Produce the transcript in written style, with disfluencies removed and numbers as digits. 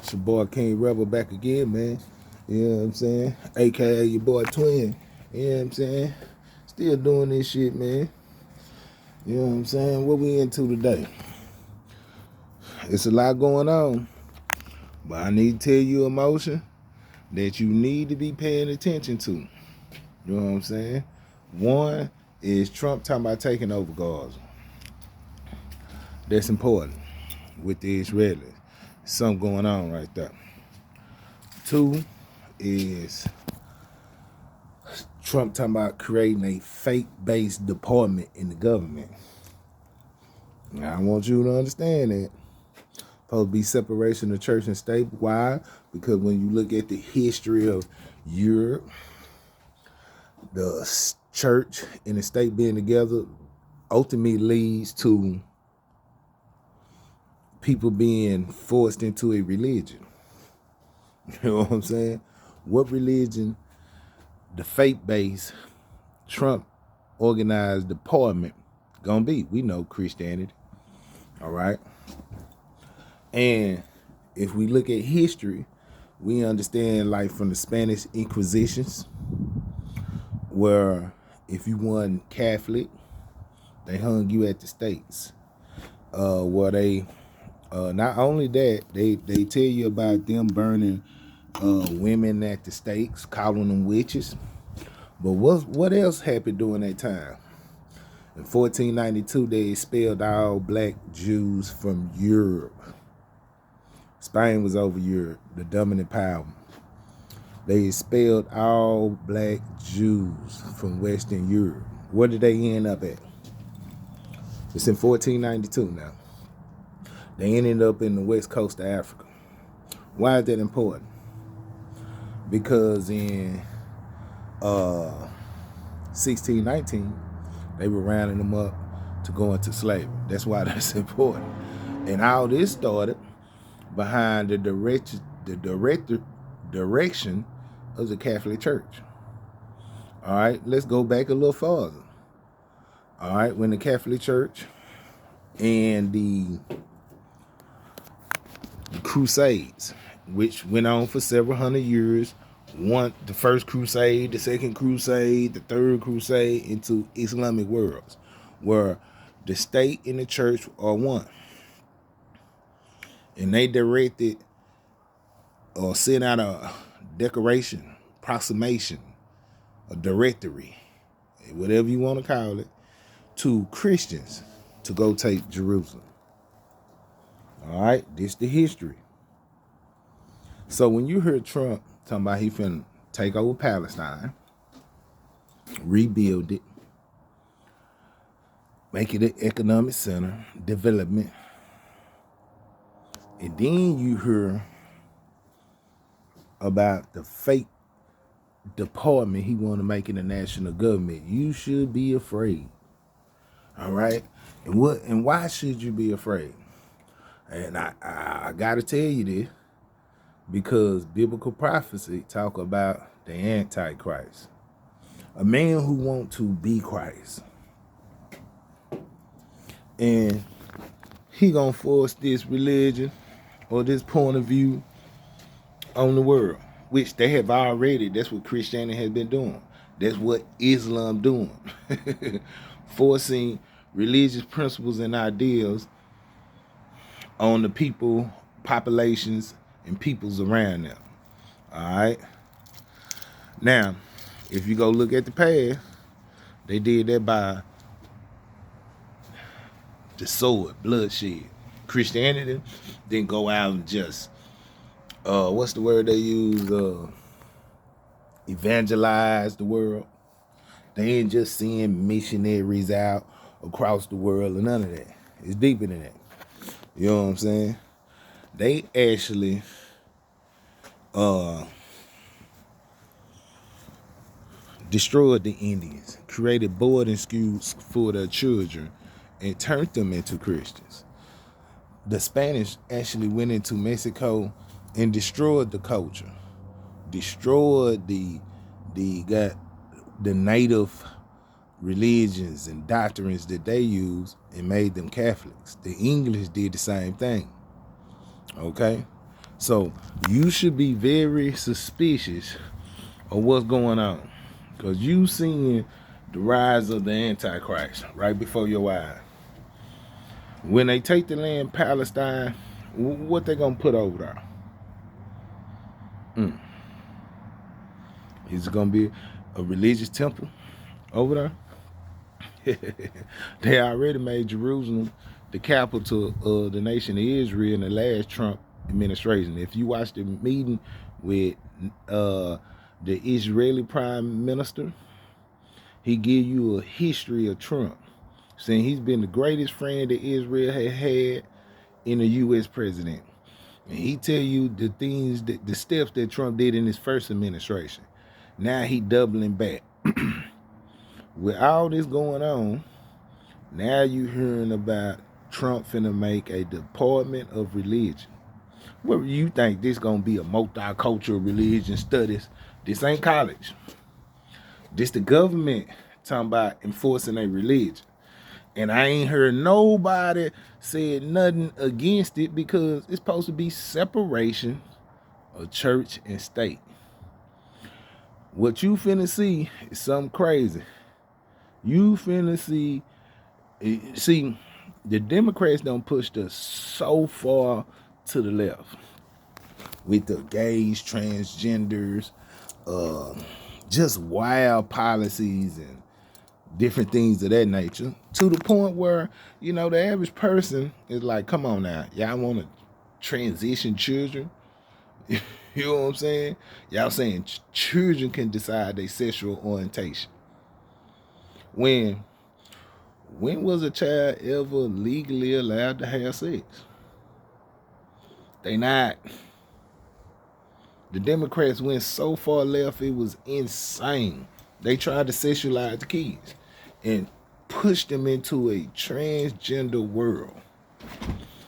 It's your boy King Rebel back again, man. You know what I'm saying? AKA your boy Twin. You know what I'm saying? Still doing this shit, man. You know what I'm saying? What we into today? It's a lot going on. But I need to tell you a motion that you need to be paying attention to. You know what I'm saying? One is Trump talking about taking over Gaza. That's important with the Israelis. Something going on right there. Two is Trump talking about creating a faith-based department in the government. Now, I want you to understand that. Supposed to be separation of church and state. Why? Because when you look at the history of Europe, the church and the state being together ultimately leads to people being forced into a religion. You know what I'm saying? What religion the faith-based Trump organized department gonna be? We know Christianity. All right. And if we look at history, we understand like from the Spanish Inquisitions, where if you weren't Catholic, they hung you at the stakes. Where they not only that, they tell you about them burning women at the stakes, calling them witches. But what else happened during that time? In 1492, they expelled all black Jews from Europe. Spain was over Europe, the dominant power. They expelled all black Jews from Western Europe. Where did they end up at? It's in 1492 now. They ended up in the west coast of Africa. Why is that important? Because in 1619, they were rounding them up to go into slavery. That's why that's important. And all this started behind the direction of the Catholic Church. All right, let's go back a little farther. All right, when the Catholic Church and the Crusades, which went on for several hundred years, the first crusade, the second crusade, the third crusade, into Islamic worlds, where the state and the church are one. And they directed or sent out a declaration, proclamation, a directory, whatever you want to call it, to Christians to go take Jerusalem. All right, this the history. So when you hear Trump talking about he finna take over Palestine, rebuild it, make it an economic center, development, and then you hear about the fake department he want to make in the national government, you should be afraid. All right, and why should you be afraid? And I gotta tell you this, because biblical prophecy talk about the Antichrist, a man who want to be Christ, and he gonna force this religion or this point of view on the world, which they have already. That's what Christianity has been doing. That's what Islam doing, forcing religious principles and ideals on the people, populations, and peoples around them. All right. Now, if you go look at the past, they did that by the sword, bloodshed. Christianity didn't go out and just, what's the word they use? Evangelize the world. They ain't just seeing missionaries out across the world and none of that. It's deeper than that. You know what I'm saying? They actually destroyed the Indians, created boarding schools for their children, and turned them into Christians. The Spanish actually went into Mexico and destroyed the culture, destroyed the native religions and doctrines that they use, and made them Catholics. The English did the same thing. Okay, So you should be very suspicious of what's going on, because you seeing the rise of the Antichrist right before your eyes. When they take the land Palestine, what they gonna put over there? Is it gonna be a religious temple over there? They already made Jerusalem the capital of the nation of Israel in the last Trump administration. If you watch the meeting with the Israeli prime minister, he give you a history of Trump, saying he's been the greatest friend that Israel had in a U.S. president. And he tell you the things, the steps that Trump did in his first administration. Now he doubling back. With all this going on, now you hearing about Trump finna make a Department of Religion. Where you think this gonna be a multicultural religion studies? This ain't college. This the government talking about enforcing a religion. And I ain't heard nobody said nothing against it, because it's supposed to be separation of church and state. What you finna see is something crazy. You finna see, the Democrats don't push us so far to the left with the gays, transgenders, just wild policies and different things of that nature, to the point where, the average person is like, come on now, y'all want to transition children? You know what I'm saying? Y'all saying children can decide their sexual orientation. When was a child ever legally allowed to have sex? They not. The Democrats went so far left, it was insane. They tried to sexualize the kids and push them into a transgender world.